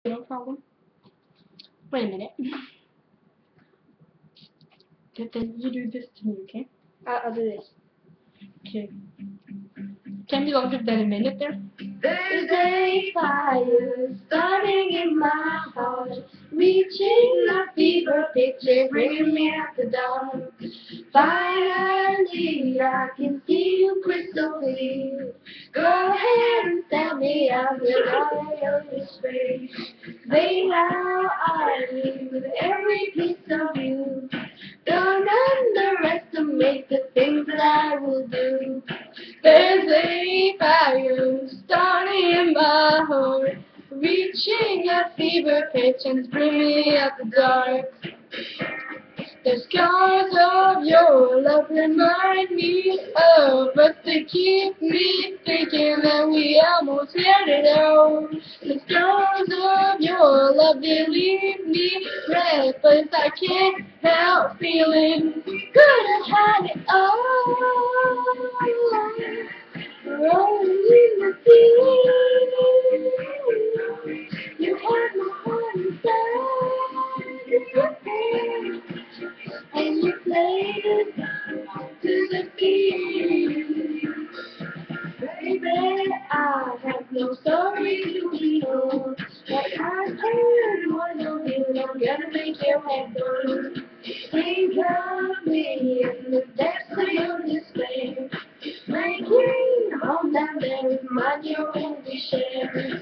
No problem. Wait a minute. Then you do this to me, okay? I'll do this. Okay. Can you go that a minute there? There's a fire starting in my heart, reaching my fever pitch, bringing me out the dark. Finally, I can see you crystal clear. Go ahead and tell me I will all your space. Say how I live with every piece of you. Don't underestimate the things that I will do. There's a fire starting in my heart, reaching a fever pitch and bringing me out the dark. The scars of your love remind me of us. They keep me thinking that we almost had it all. The scars of your love, they leave me breathless. I can't help feeling we could have had it all. Rolling in the sea, you had my heart inside your hand. And you played it to the beat. Baby, I have no story to be told, but I heard one of you, I'm gonna make your head burn. Think of me in the depths of your despair, breaking home down there with my new empty share.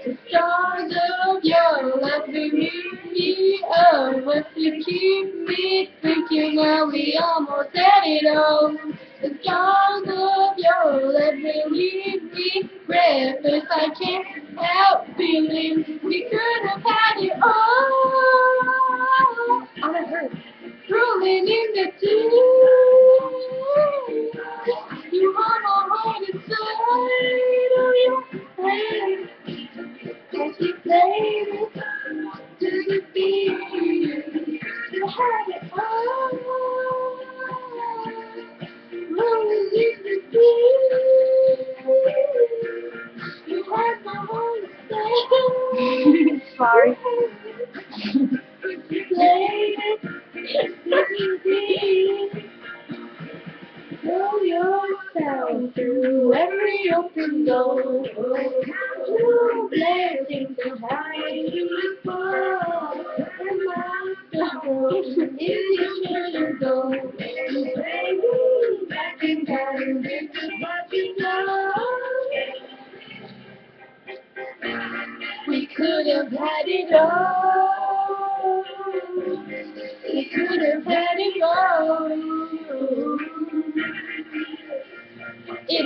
The stars of your love remind me of us. You keep me thinking how we almost had it all. The stars of your love leave me breathless. I can't help feeling we could have had it all. I heard rolling in the deep. You are my heart inside of your hand. As you played it to the beat, you had it all. Rolling in the deep, you had my heart inside. Sorry. You played it to the beat. Throw yourself through every open door. Two blessings of hiding you fall. And my door is your door. You bring me back in time. This is what you know. We could have had it all. We could have had it all. It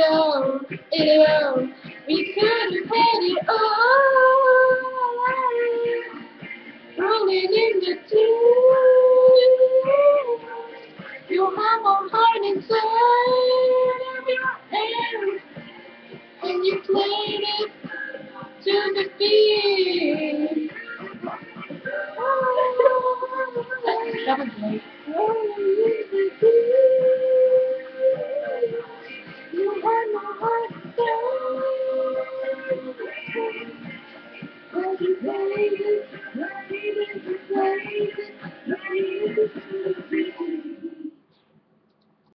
all. We could have had it all. Rolling in the deep. You have a heart inside of your hands, and you played it to the beat.